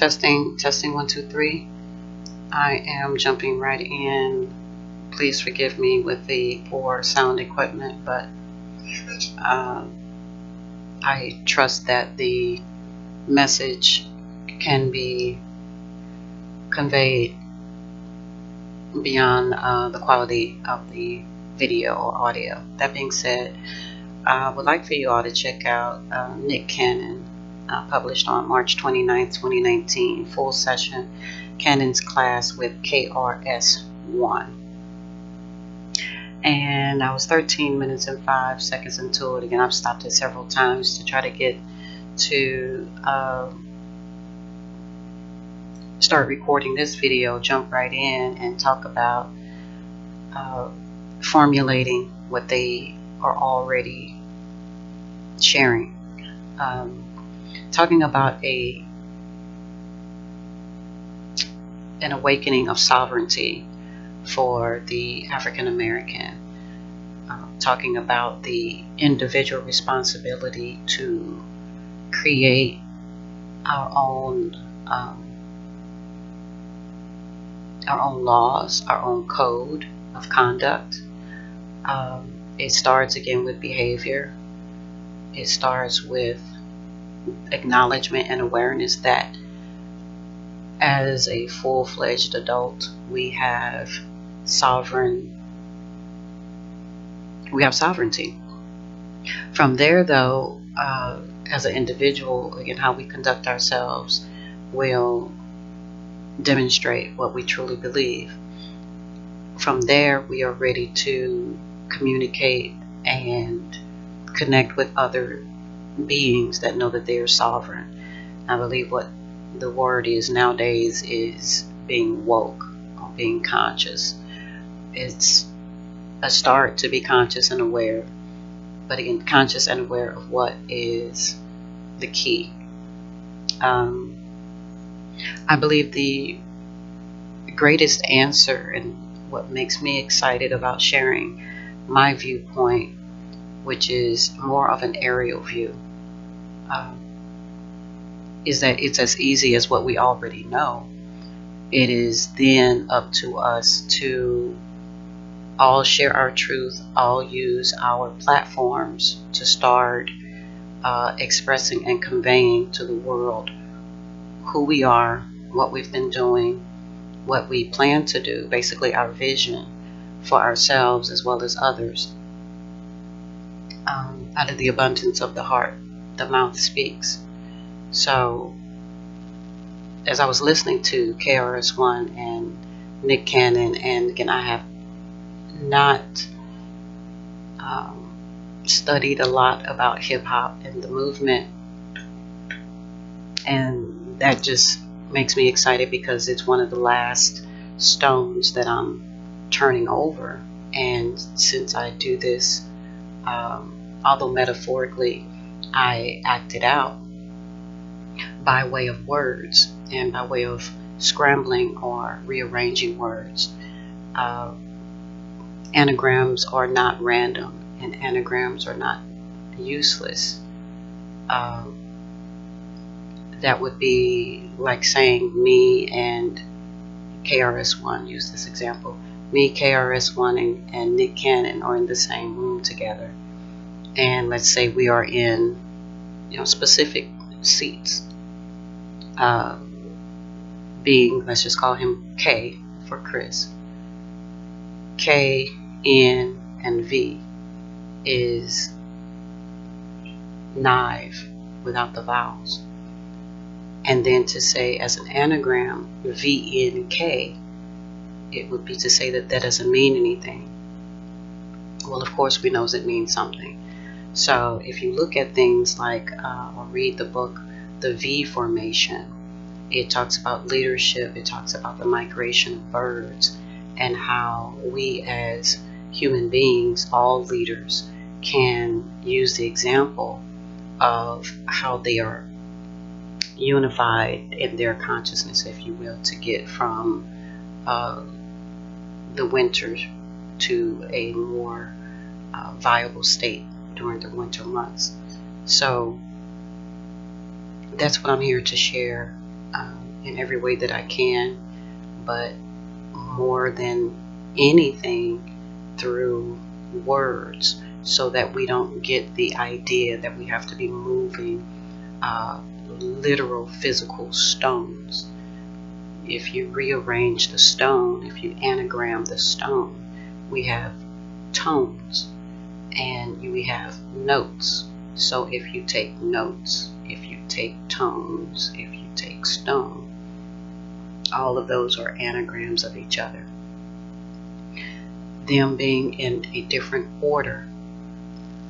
Testing 1 2 3. I am jumping right in. Please forgive me with the poor sound equipment, but I trust that the message can be conveyed beyond the quality of the video or audio. That being said, I would like for you all to check out Nick Cannon, published on March 29th, 2019, full session Cannon's class with KRS 1. And I was 13 minutes and 5 seconds into it. Again, I've stopped it several times to try to get to start recording this video, jump right in and talk about formulating what they are already sharing. Talking about an awakening of sovereignty for the African American, talking about the individual responsibility to create our own laws, our own code of conduct. It starts again with behavior. It starts with acknowledgement and awareness that as a full-fledged adult, we have sovereignty. From there, though, as an individual, again, how we conduct ourselves will demonstrate what we truly believe. From there, we are ready to communicate and connect with other beings that know that they are sovereign. I believe what the word is nowadays is being woke or being conscious. It's a start to be conscious and aware, but again, conscious and aware of what is the key. I believe the greatest answer and what makes me excited about sharing my viewpoint, which is more of an aerial view, is that it's as easy as what we already know. It is then up to us to all share our truth, all use our platforms to start expressing and conveying to the world who we are, what we've been doing, what we plan to do, basically our vision for ourselves as well as others. Out of the abundance of the heart, the mouth speaks. So, as I was listening to KRS-One and Nick Cannon, and again, I have not studied a lot about hip-hop and the movement, and that just makes me excited because it's one of the last stones that I'm turning over. And since I do this, although metaphorically I act it out by way of words and by way of scrambling or rearranging words. Anagrams are not random, and anagrams are not useless. That would be like saying me and KRS-One, use this example. Me, KRS-One, and Nick Cannon are in the same room together. And let's say we are in, specific seats. Being, let's just call him K for Chris. K, N, and V is knife without the vowels. And then to say as an anagram, VNK, it would be to say that that doesn't mean anything. Well, of course, we know it means something. So if you look at things like, or read the book, The V Formation, it talks about leadership, it talks about the migration of birds, and how we as human beings, all leaders, can use the example of how they are unified in their consciousness, if you will, to get from the winter to a more viable state during the winter months. So that's what I'm here to share in every way that I can, but more than anything through words, so that we don't get the idea that we have to be moving literal physical stones. If you rearrange the stone, if you anagram the stone, we have tones and we have notes. So if you take notes, if you take tones, if you take stone, all of those are anagrams of each other. Them being in a different order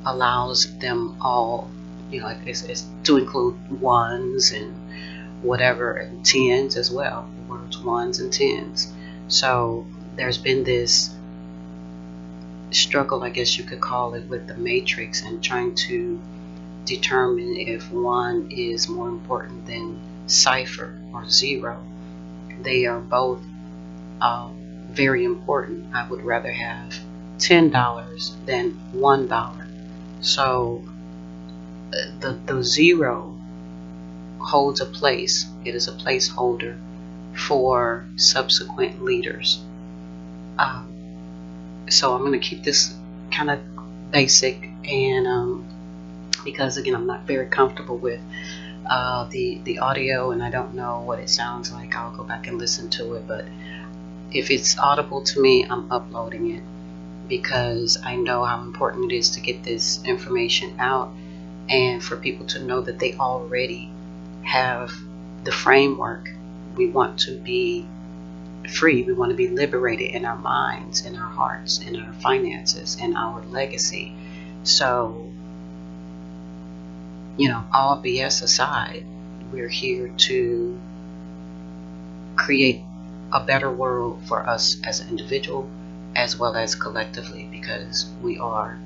allows them all, it's to include ones and whatever, and tens as well, the words ones and tens. So there's been this struggle, I guess you could call it, with the matrix and trying to determine if one is more important than cipher or zero. They are both very important. I would rather have $10 than $1. So the zero holds a place. It is a placeholder for subsequent leaders. So I'm going to keep this kind of basic, and because again I'm not very comfortable with the audio, and I don't know what it sounds like. I'll go back and listen to it, but if it's audible to me, I'm uploading it because I know how important it is to get this information out and for people to know that they already have the framework. We want to be free. We want to be liberated in our minds, in our hearts, in our finances, in our legacy. So, all BS aside, we're here to create a better world for us as an individual as well as collectively, because we are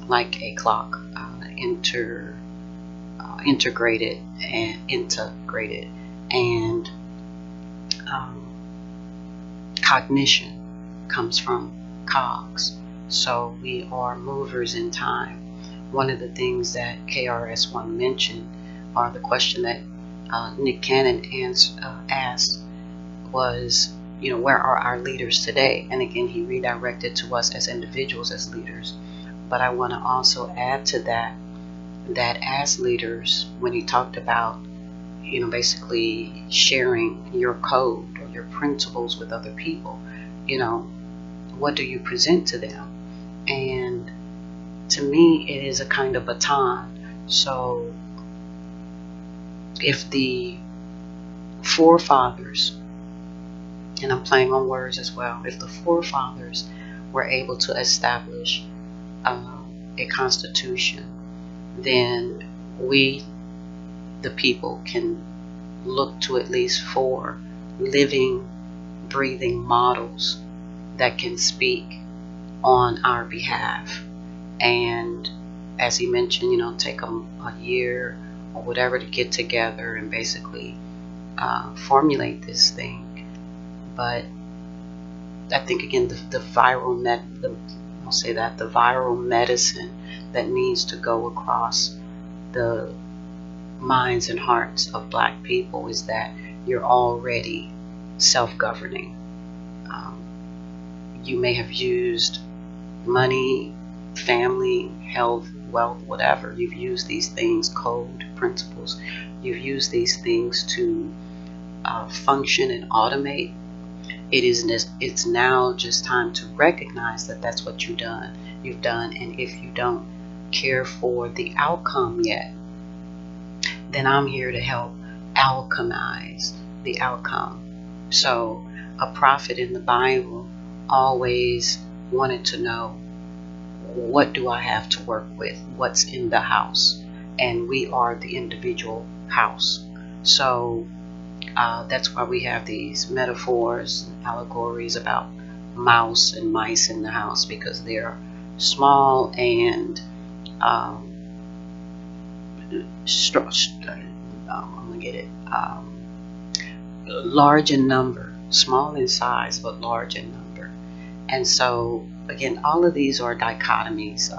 like a clock, integrated, and cognition comes from cogs. So we are movers in time. One of the things that KRS mentioned, or the question that Nick Cannon asked, was, where are our leaders today? And again, he redirected to us as individuals, as leaders. But I want to also add to that as leaders, when he talked about, basically sharing your code or your principles with other people, what do you present to them? And to me, it is a kind of baton. So if the forefathers, and I'm playing on words as well, if the forefathers were able to establish a constitution, then we, the people, can look to at least 4 living, breathing models that can speak on our behalf. And as he mentioned, take them a year or whatever to get together and basically formulate this thing. But I think again, the viral the viral medicine that needs to go across the minds and hearts of Black people is that you're already self-governing. You may have used money, family, health, wealth, whatever. You've used these things, code, principles. You've used these things to function and automate. It's now just time to recognize that that's what you've done. And if you don't care for the outcome yet, then I'm here to help alchemize the outcome. So a prophet in the Bible always wanted to know, what do I have to work with? What's in the house? And we are the individual house. So that's why we have these metaphors and allegories about mouse and mice in the house, because they're small and large in number, small in size but large in number. And so again, all of these are dichotomies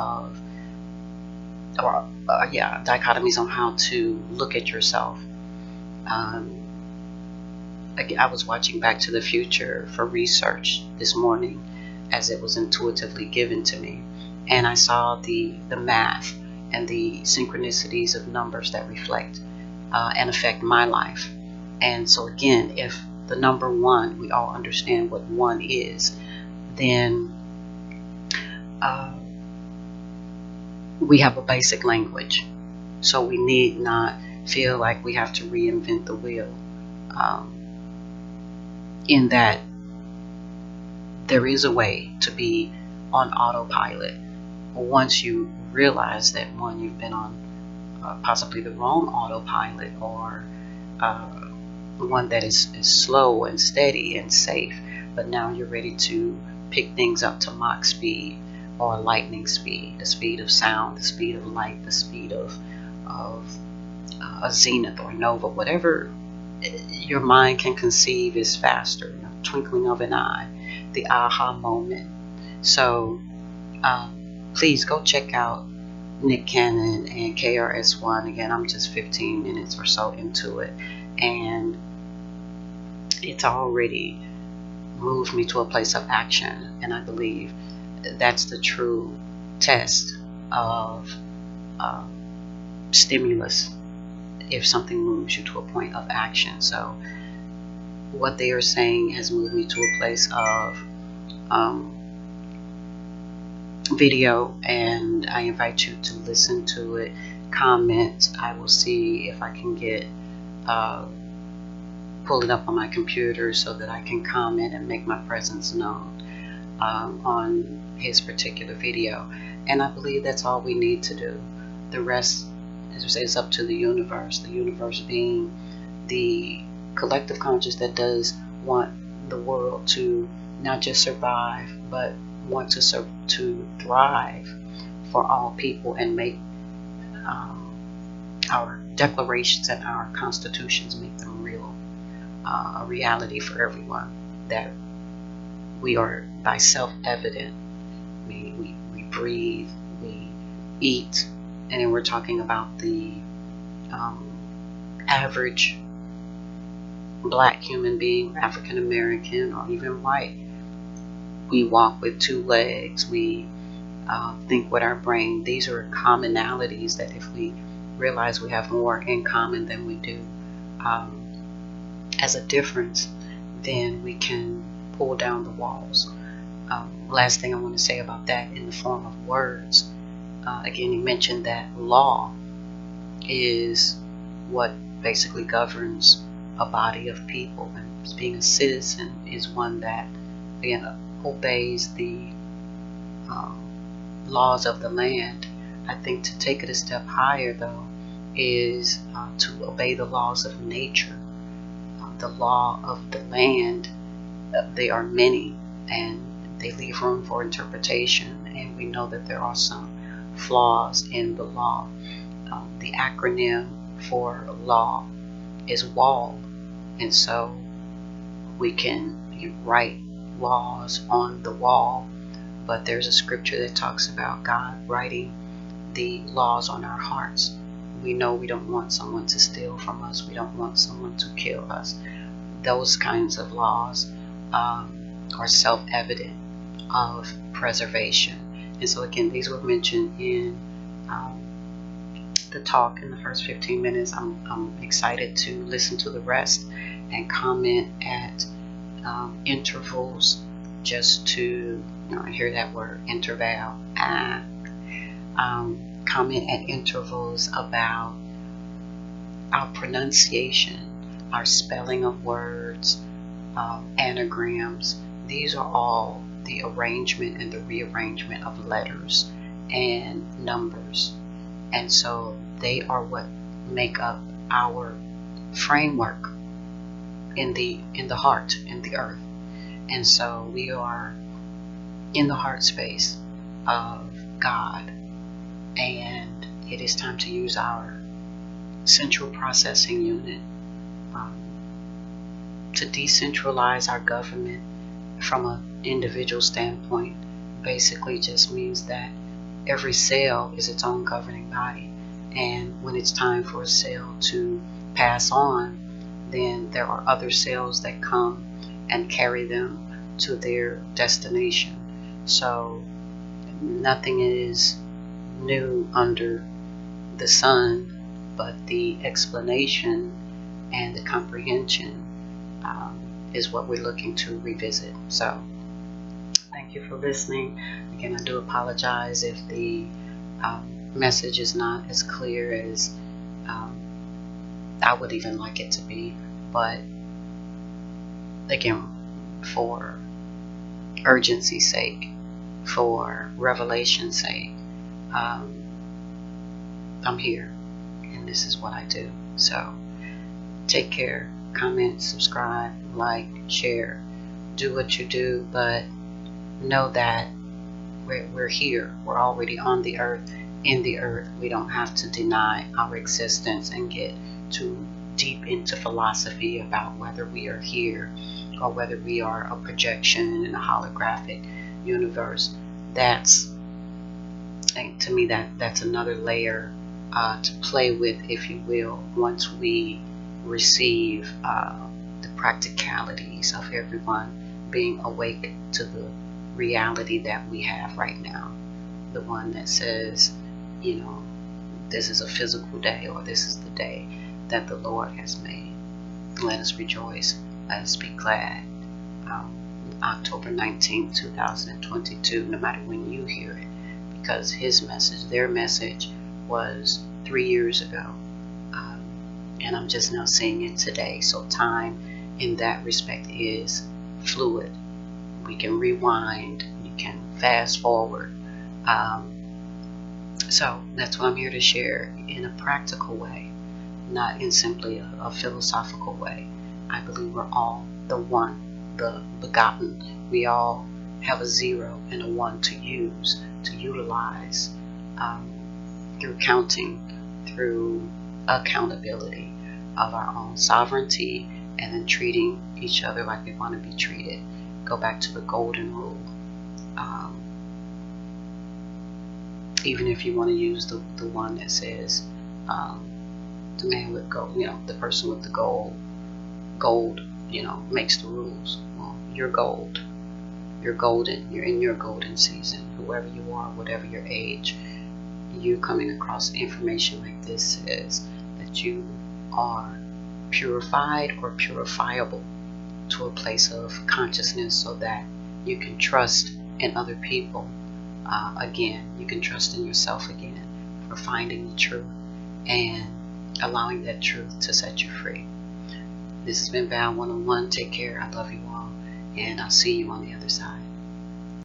dichotomies on how to look at yourself. I was watching Back to the Future for research this morning as it was intuitively given to me, and I saw the math and the synchronicities of numbers that reflect and affect my life. And so again, if the number 1, we all understand what 1 is, then we have a basic language. So we need not feel like we have to reinvent the wheel. In that there is a way to be on autopilot. Once you realize that, one, you've been on possibly the wrong autopilot, or one that is slow and steady and safe, but now you're ready to pick things up to Mach speed or lightning speed, the speed of sound, the speed of light, the speed of a zenith or nova, whatever your mind can conceive is faster, twinkling of an eye, the aha moment. So please go check out Nick Cannon and KRS One. Again, I'm just 15 minutes or so into it, and it's already moved me to a place of action. And I believe that's the true test of stimulus, if something moves you to a point of action. So what they are saying has moved me to a place of video, and I invite you to listen to it, comment. I will see if I can get pull it up on my computer so that I can comment and make my presence known on his particular video. And I believe that's all we need to do. The rest, as we say, is up to the universe. The universe being the collective conscious that does want the world to not just survive, but want to thrive for all people, and make our declarations and our constitutions, make them real, a reality for everyone, that we are by self-evident. We breathe, we eat, and then we're talking about the average black human being, African American, or even white. We walk with 2 legs, we think with our brain. These are commonalities that, if we realize we have more in common than we do as a difference, then we can pull down the walls. Last thing I want to say about that, in the form of words, again, you mentioned that law is what basically governs a body of people, and being a citizen is one that, again, obeys the laws of the land. I think to take it a step higher, though, is to obey the laws of nature. The law of the land, they are many, and they leave room for interpretation, and we know that there are some flaws in the law. The acronym for law is WAL, and so we can write laws on the wall, but there's a scripture that talks about God writing the laws on our hearts. We know we don't want someone to steal from us, we don't want someone to kill us. Those kinds of laws are self-evident of preservation. And so again, these were mentioned in the talk in the first 15 minutes. I'm excited to listen to the rest and comment at intervals, just to hear that word interval. Comment at intervals about our pronunciation, our spelling of words, anagrams. These are all the arrangement and the rearrangement of letters and numbers, and so they are what make up our framework in the heart, in the earth. And so we are in the heart space of God, and it is time to use our central processing unit to decentralize our government from an individual standpoint. Basically just means that every cell is its own governing body, and when it's time for a cell to pass on, then there are other cells that come and carry them to their destination. So nothing is new under the sun, but the explanation and the comprehension is what we're looking to revisit. So thank you for listening. Again, I do apologize if the message is not as clear as I would even like it to be, but again, for urgency's sake, for revelation's sake, I'm here, and this is what I do. So take care, comment, subscribe, like, share, do what you do, but know that we're here. We're already on the earth, in the earth. We don't have to deny our existence and get too deep into philosophy about whether we are here or whether we are a projection in a holographic universe. That's, to me, that's another layer to play with, if you will, once we receive the practicalities of everyone being awake to the reality that we have right now. The one that says, you know, this is a physical day, or this is the day that the Lord has made. Let us rejoice. Let us be glad. October 19th, 2022, no matter when you hear it, because his message, their message, was 3 years ago. And I'm just now seeing it today. So time in that respect is fluid. We can rewind, you can fast forward. So that's what I'm here to share in a practical way, not in simply a philosophical way. I believe we're all the one, the begotten. We all have a 0 and a 1 to use, to utilize through counting, through accountability of our own sovereignty, and then treating each other like we want to be treated. Go back to the golden rule. Even if you want to use the one that says the man with gold, the person with the gold, makes the rules. Well, you're gold. You're golden. You're in your golden season. Whoever you are, whatever your age, you coming across information like this says that you are purified or purifiable to a place of consciousness, so that you can trust in other people again. You can trust in yourself again for finding the truth and allowing that truth to set you free. This has been Val 101. Take care. I love you all, and I'll see you on the other side.